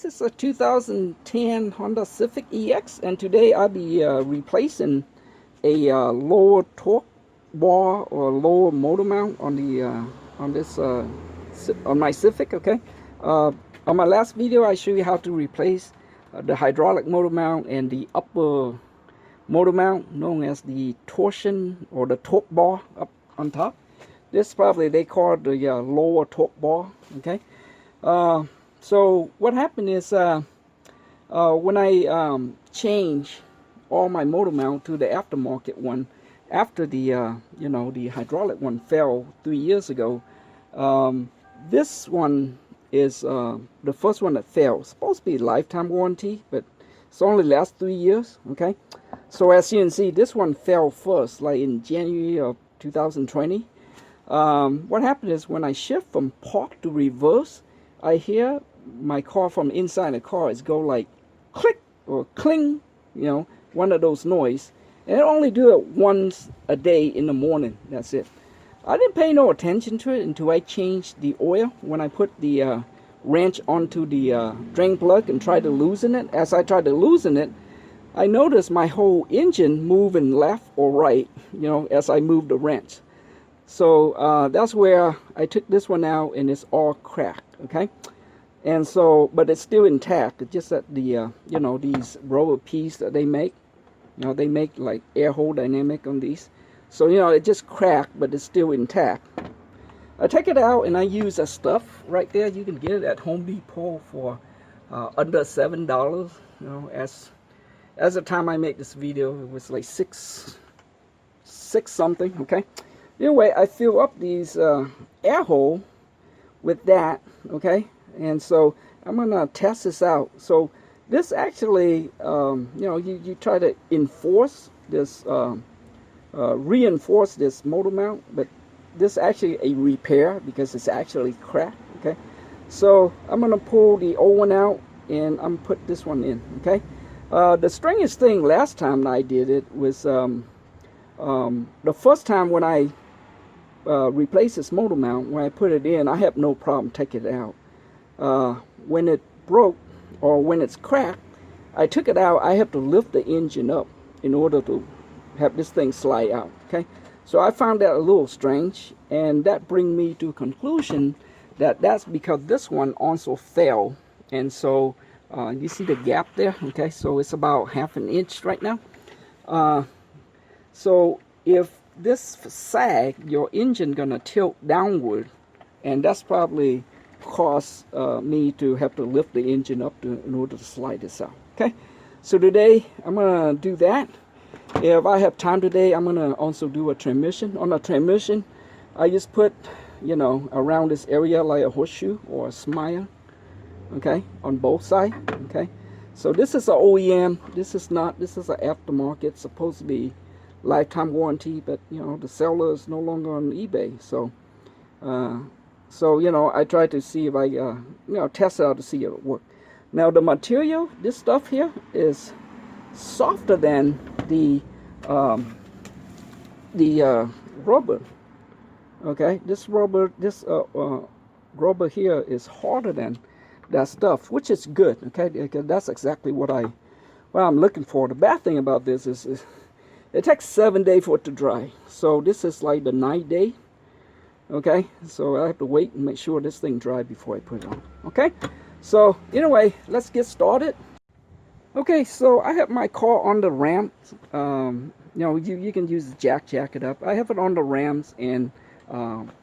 This is a 2010 Honda Civic EX, and today I'll be replacing a lower torque bar or lower motor mount on the on my Civic. Okay, on my last video I showed you how to replace the hydraulic motor mount and the upper motor mount known as the torsion or the torque bar up on top. This probably they call it the lower torque bar. Okay. So what happened is when I changed all my motor mount to the aftermarket one after the the hydraulic one fell 3 years ago, this one is the first one that fell. It's supposed to be lifetime warranty, but it's only lasts 3 years. Okay, so as you can see, this one fell first, like in January of 2020. What happened is when I shift from park to reverse, I hear my car from inside the car is go like click or cling, one of those noise, and it only do it once a day in the morning. That's it. I didn't pay no attention to it until I changed the oil when I put the wrench onto the drain plug and tried to loosen it. As I tried to loosen it, I noticed my whole engine moving left or right, as I moved the wrench. So that's where I took this one out, and it's all cracked. Okay, and so, but it's still intact. It's just that the these rubber pieces that they make, they make like air hole dynamic on these. So it just cracked, but it's still intact. I take it out and I use that stuff right there. You can get it at Home Depot for under $7. As the time I make this video, it was like six something. Okay. Anyway, I fill up these air hole with that, okay, and so I'm gonna test this out. So this actually, you try to enforce this, reinforce this motor mount, but this is actually a repair because it's actually cracked. Okay, so I'm gonna pull the old one out and I'm put this one in. Okay, the strangest thing last time I did it was the first time when I replace this motor mount. When I put it in, I have no problem taking it out. When it broke or when it's cracked, I took it out. I have to lift the engine up in order to have this thing slide out. Okay, so I found that a little strange, and that brings me to a conclusion that that's because this one also fell. And so you see the gap there. Okay, so it's about 1/2 inch right now. So if this sag, your engine gonna tilt downward, and that's probably cause me to have to lift the engine up in order to slide this out. Okay, so today I'm gonna do that. If I have time today, I'm gonna also do a transmission. On a transmission, I just put around this area like a horseshoe or a smile, okay, on both sides. Okay, so this is an OEM. This is not. This is an aftermarket. It's supposed to be lifetime warranty, but the seller is no longer on eBay. So I try to see if I test it out to see if it works. Now the material, this stuff here is softer than the rubber. Okay, this rubber here is harder than that stuff, which is good. Okay, because that's exactly what I'm looking for. The bad thing about this is it takes 7 days for it to dry. So this is like the 9th day. Okay, so I have to wait and make sure this thing dry before I put it on. Okay, so anyway, let's get started. Okay, so I have my car on the ramps. You can use the jack it up. I have it on the ramps and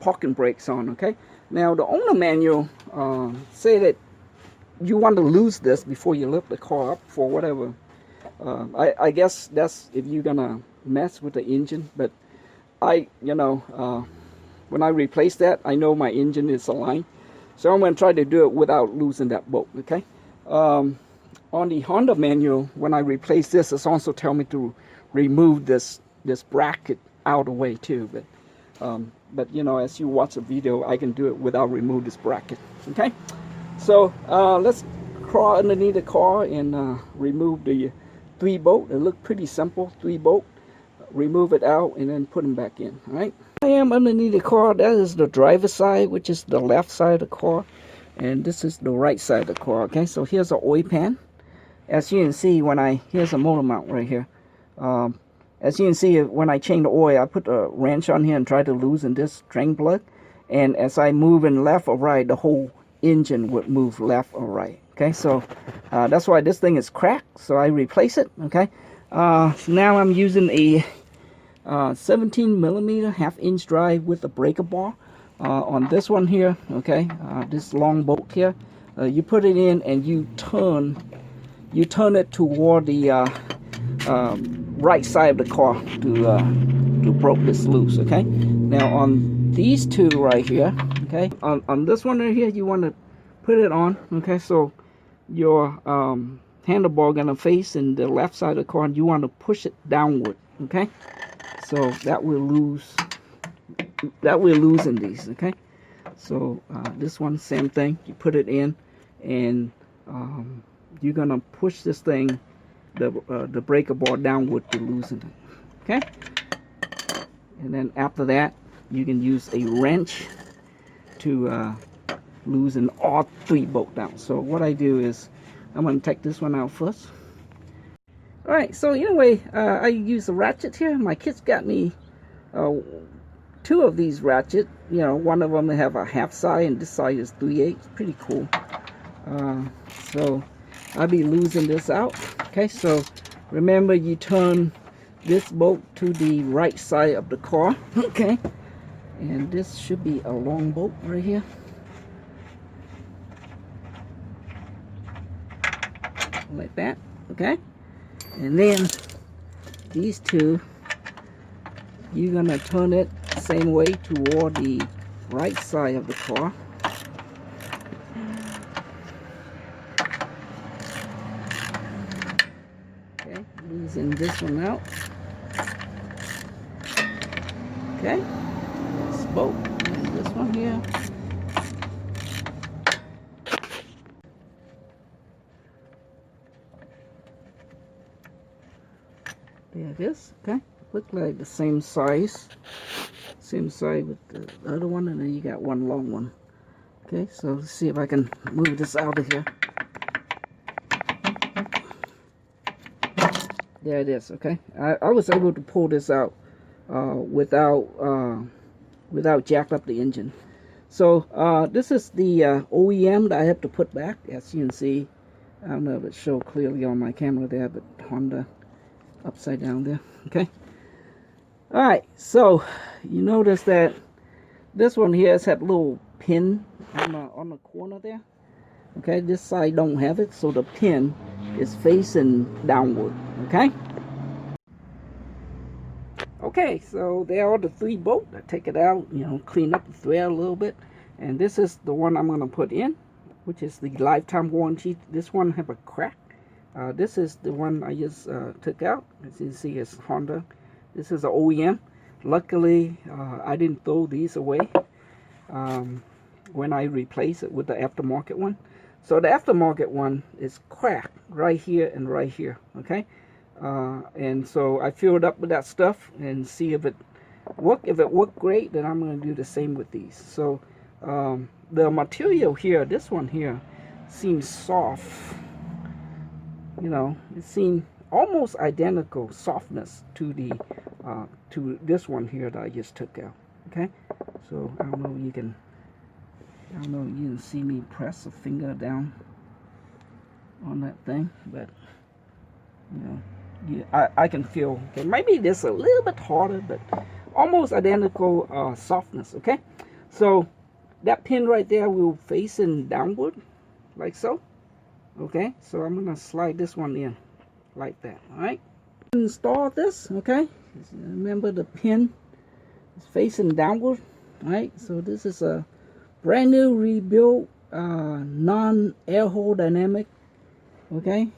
parking brakes on. Okay, now the owner manual say that you want to lose this before you lift the car up for whatever. I guess that's if you're gonna mess with the engine, but when I replace that, I know my engine is aligned, so I'm gonna try to do it without losing that bolt. Okay, on the Honda manual, when I replace this, it's also tell me to remove this bracket out of the way too, but as you watch the video, I can do it without remove this bracket. Okay, so let's crawl underneath the car and remove the 3 bolt. It looked pretty simple. 3 bolt, remove it out and then put them back in. All right, I am underneath the car. That is the driver's side, which is the left side of the car. and this is the right side of the car. Okay, so here's an oil pan. As you can see, here's a motor mount right here. As you can see, when I change the oil, I put a wrench on here and try to loosen this drain plug. And as I move in left or right, the whole engine would move left or right. Okay, so that's why this thing is cracked. So I replace it. Okay, so now I'm using a 17mm half-inch drive with a breaker bar on this one here. Okay, this long bolt here. You put it in and you turn it toward the right side of the car to break this loose. Okay, now on these two right here, okay, on this one right here, you want to put it on. Okay, so your handlebar gonna face in the left side of the car, and you want to push it downward. Okay, so that will loosen these. Okay, so this one, same thing. You put it in, and you're gonna push this thing, the breaker bar downward to loosen it. Okay, and then after that, you can use a wrench to loosen all three bolts down. So what I do is I'm gonna take this one out first. All right, so anyway, I use a ratchet here. My kids got me two of these ratchet. You know, one of them have a half side and this side is 3/8. Pretty cool. So I'll be losing this out. Okay, so remember, you turn this bolt to the right side of the car. Okay, and this should be a long bolt right here. Like that. Okay, and then these two, you're gonna turn it the same way toward the right side of the car. Okay, losing this one out. Okay, this bolt and this one here. There it is. Okay, look like the same size with the other one, and then you got one long one. Okay, so let's see if I can move this out of here. There it is. Okay, I was able to pull this out without jack up the engine. So this is the OEM that I have to put back. As you can see, I don't know if it shows clearly on my camera there, but Honda upside down there. Okay, all right, so you notice that this one here has had a little pin on the corner there. Okay, this side don't have it, so the pin is facing downward. Okay, so there are the three bolts. I take it out, you know, clean up the thread a little bit, and this is the one I'm going to put in, which is the lifetime warranty. This one have a crack. This is the one I just took out. As you can see, it's Honda. This is an OEM. Luckily, I didn't throw these away when I replaced it with the aftermarket one. So the aftermarket one is cracked right here and right here. Okay, and so I filled up with that stuff and see if it worked. If it worked great, then I'm going to do the same with these. So the material here, this one here, seems soft. You know, it seems almost identical softness to the to this one here that I just took out. Okay, so I don't know if you can see me press a finger down on that thing, but you know, I can feel. Okay, maybe this a little bit harder, but almost identical softness. Okay, so that pin right there will facing downward, like so. Okay, so I'm gonna slide this one in like that. All right, install this. Okay, remember the pin is facing downward. All right, so this is a brand new rebuilt non-air hole dynamic. Okay,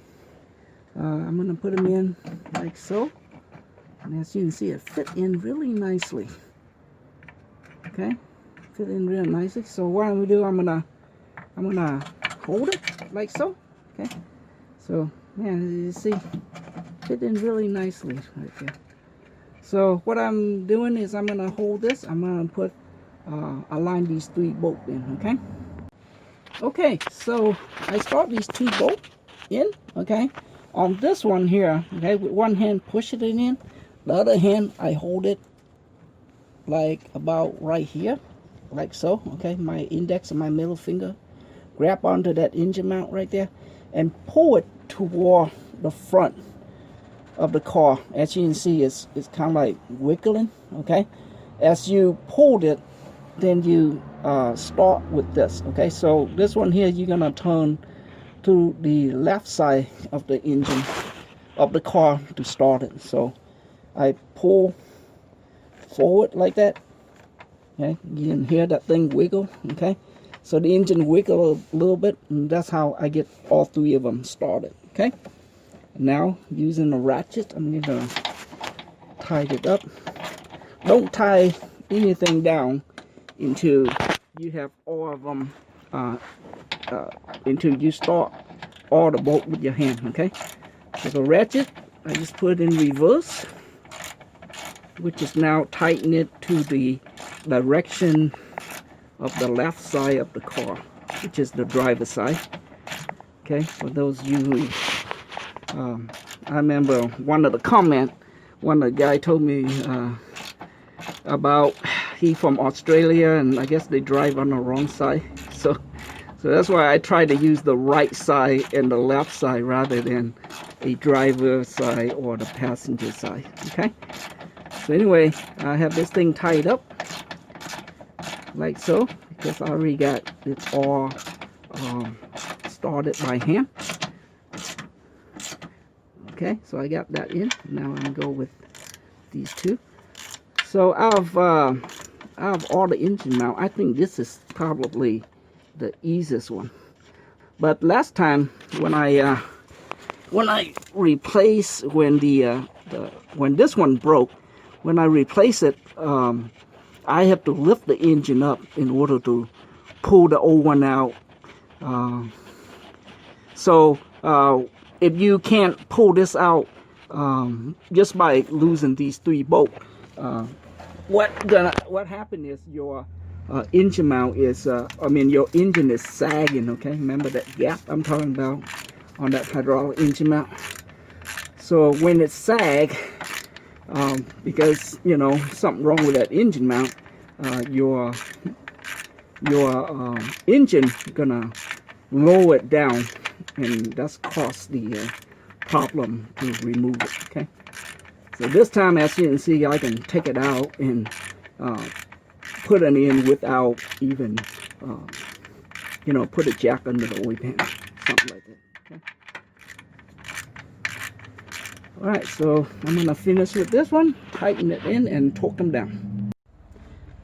I'm gonna put them in like so, and as you can see, it fit in really nicely. Okay, fit in real nicely. So what I'm gonna do, I'm gonna hold it like so. Okay, so yeah, as you see, fit in really nicely right there. So what I'm doing is I'm gonna hold this. I'm gonna put align these three bolts in. Okay. Okay, so I start these two bolts in, okay? On this one here, okay, with one hand pushing it in, the other hand I hold it like about right here, like so, okay? My index and my middle finger grab onto that engine mount right there and pull it toward the front of the car. As you can see, it's kind of like wiggling, okay? As you pulled it, then you start with this, okay? So this one here, you're gonna turn to the left side of the engine of the car to start it. So I pull forward like that, okay? You can hear that thing wiggle, okay? So the engine wiggle a little bit, and that's how I get all three of them started, okay? Now, using a ratchet, I'm gonna tie it up. Don't tie anything down until you have all of them, until you start all the bolt with your hand, okay? So the ratchet, I just put it in reverse, which is now tighten it to the direction of the left side of the car, which is the driver's side, okay? For those of you who, I remember one of the comment, one of the guy told me about he from Australia, and I guess they drive on the wrong side. So that's why I try to use the right side and the left side rather than a driver side or the passenger side, okay? So anyway, I have this thing tied up like so, because I already got it all started by hand. Okay, so I got that in. Now I'm gonna go with these two. So out of all the engine mount, I think this is probably the easiest one. But last time when I replaced, when this one broke, when I replaced it, I have to lift the engine up in order to pull the old one out. So if you can't pull this out just by losing these three bolts, what happened is your engine mount is, your engine is sagging, okay? Remember that gap I'm talking about on that hydraulic engine mount? So when it sag, because, something wrong with that engine mount, your engine gonna lower it down, and that's caused the problem to remove it, okay? So this time, as you can see, I can take it out and put it in without even, put a jack under the oil pan, something like that, okay? All right, so I'm gonna finish with this one, tighten it in and torque them down.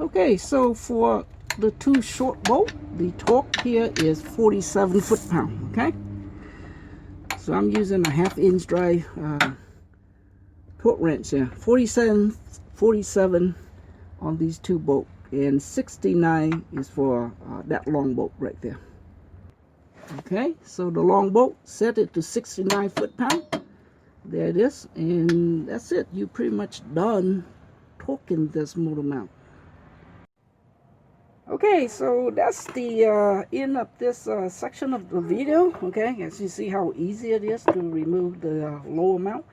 Okay, so for the two short bolt, the torque here is 47 foot-pound, okay? So I'm using a 1/2-inch drive torque wrench here, 47 on these two bolts, and 69 is for that long bolt right there. Okay, so the long bolt, set it to 69 foot-pound. There it is, and that's it. You're pretty much done torquing this motor mount. Okay, so that's the end of this section of the video. Okay, as you see how easy it is to remove the lower mount.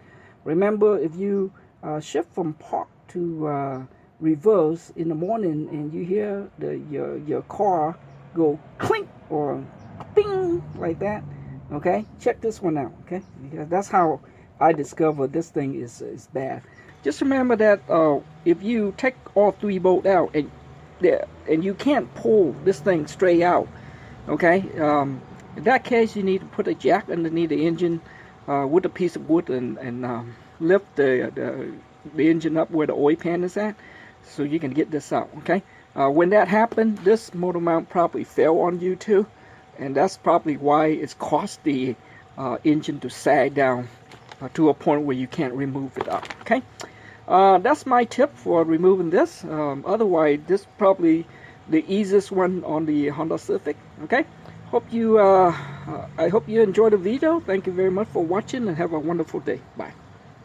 Remember, if you shift from park to reverse in the morning and you hear your car go clink or ping like that, okay, check this one out, okay? Because that's how I discovered this thing is bad. Just remember that if you take all three bolts out and you can't pull this thing straight out, okay, in that case you need to put a jack underneath the engine with a piece of wood and lift the engine up where the oil pan is at, so you can get this out, okay? When that happened, this motor mount probably fell on you too, and that's probably why it's caused the engine to sag down to a point where you can't remove it up, okay? That's my tip for removing this. Otherwise, this is probably the easiest one on the Honda Civic, okay? I hope you enjoyed the video. Thank you very much for watching, and have a wonderful day. Bye.